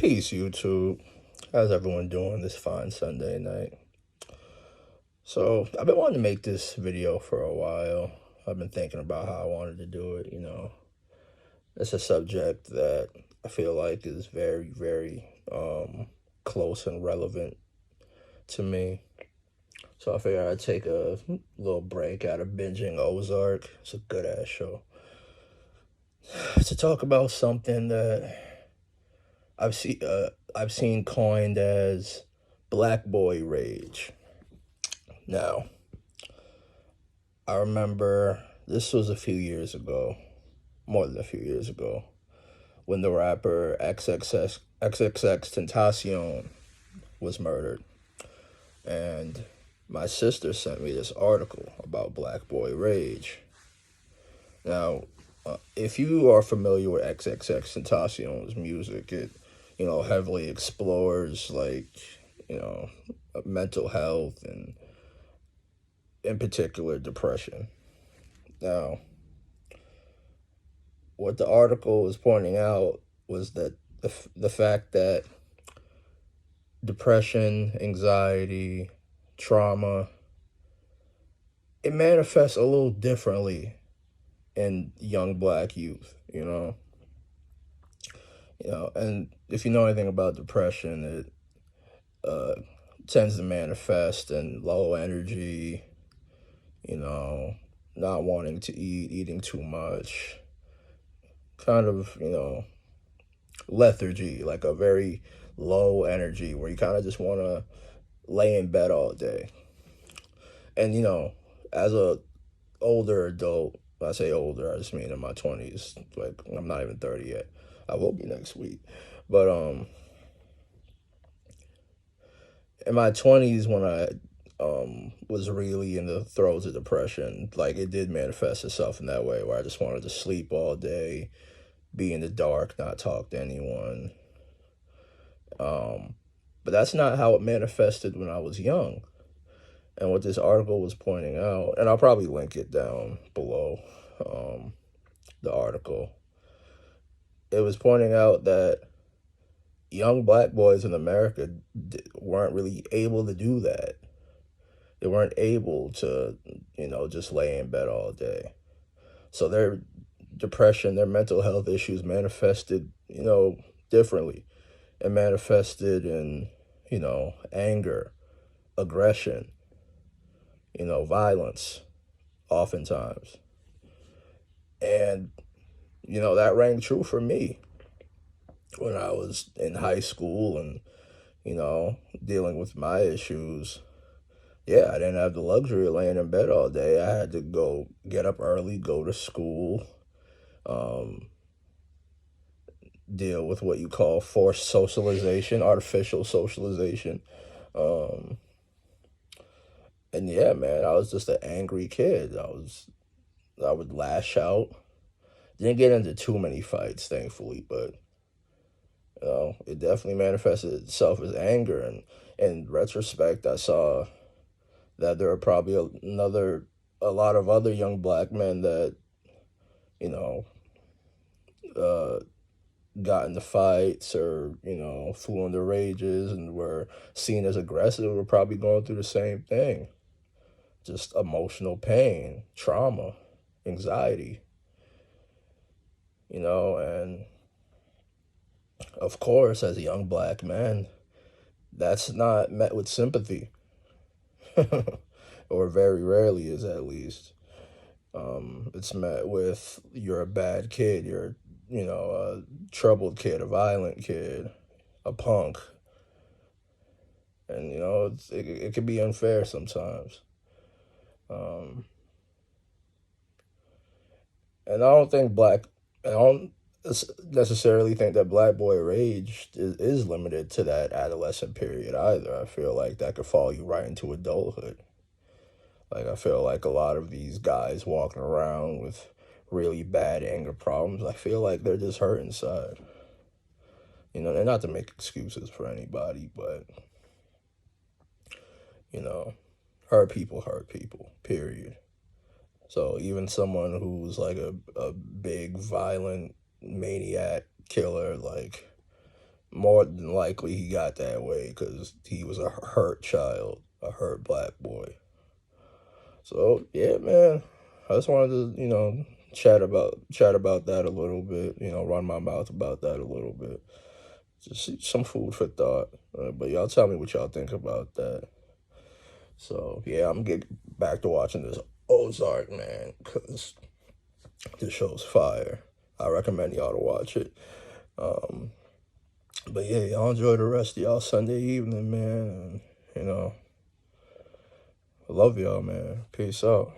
Peace, YouTube. How's everyone doing this fine Sunday night? So, I've been wanting to make this video for a while. I've been thinking about how I wanted to do it. It's a subject that I feel like is very, very close and relevant to me. So I figured I'd take a little break out of binging Ozark. It's a good ass show. To talk about something that I've seen coined as black boy rage. Now, I remember this was a few years ago, more than a few years ago, when the rapper XXX Tentacion was murdered. And my sister sent me this article about black boy rage. Now, if you are familiar with XXX Tentacion's music, it heavily explores mental health and in particular depression. Now, what the article was pointing out was that the fact that depression, anxiety, trauma, it manifests a little differently in young black youth, and if you know anything about depression, it tends to manifest in low energy, not wanting to eat, eating too much, kind of, lethargy, like a very low energy where you kind of just want to lay in bed all day. And, as a older adult, when I say older, I just mean in my 20s, like I'm not even 30 yet. I will be next week. But in my 20s, when I was really in the throes of depression, like it did manifest itself in that way where I just wanted to sleep all day, be in the dark, not talk to anyone. But that's not how it manifested when I was young. And what this article was pointing out, and I'll probably link it down below, the article, it was pointing out that young black boys in America weren't really able to do that. They weren't able to, just lay in bed all day. So their depression, their mental health issues manifested, differently. It manifested in, anger, aggression, violence, oftentimes. And, that rang true for me when I was in high school and, dealing with my issues. Yeah, I didn't have the luxury of laying in bed all day. I had to get up early, go to school, deal with what you call forced socialization, artificial socialization. And yeah, man, I was just an angry kid. I would lash out. Didn't get into too many fights, thankfully, but it definitely manifested itself as anger. And in retrospect, I saw that there are probably a lot of other young black men that, got into fights or, flew into rages and were seen as aggressive were probably going through the same thing. Just emotional pain, trauma, anxiety, and of course, as a young black man, that's not met with sympathy, or very rarely is, at least. It's met with, you're a bad kid, you're, a troubled kid, a violent kid, a punk. And, it can be unfair sometimes. And I don't necessarily think that black boy rage is limited to that adolescent period either. I feel like that could follow you right into adulthood. Like, I feel like a lot of these guys walking around with really bad anger problems, I feel like they're just hurt inside. And not to make excuses for anybody, but, hurt people, period. So even someone who's like a big, violent maniac killer, like, more than likely he got that way because he was a hurt child, a hurt black boy. So yeah, man, I just wanted to, chat about that a little bit. Run my mouth about that a little bit. Just some food for thought. But y'all tell me what y'all think about that. So yeah, I'm getting back to watching this Ozark, man, because this show's fire. I recommend y'all to watch it. Um, but yeah, y'all enjoy the rest of y'all Sunday evening, man. And, I love y'all, man. Peace out.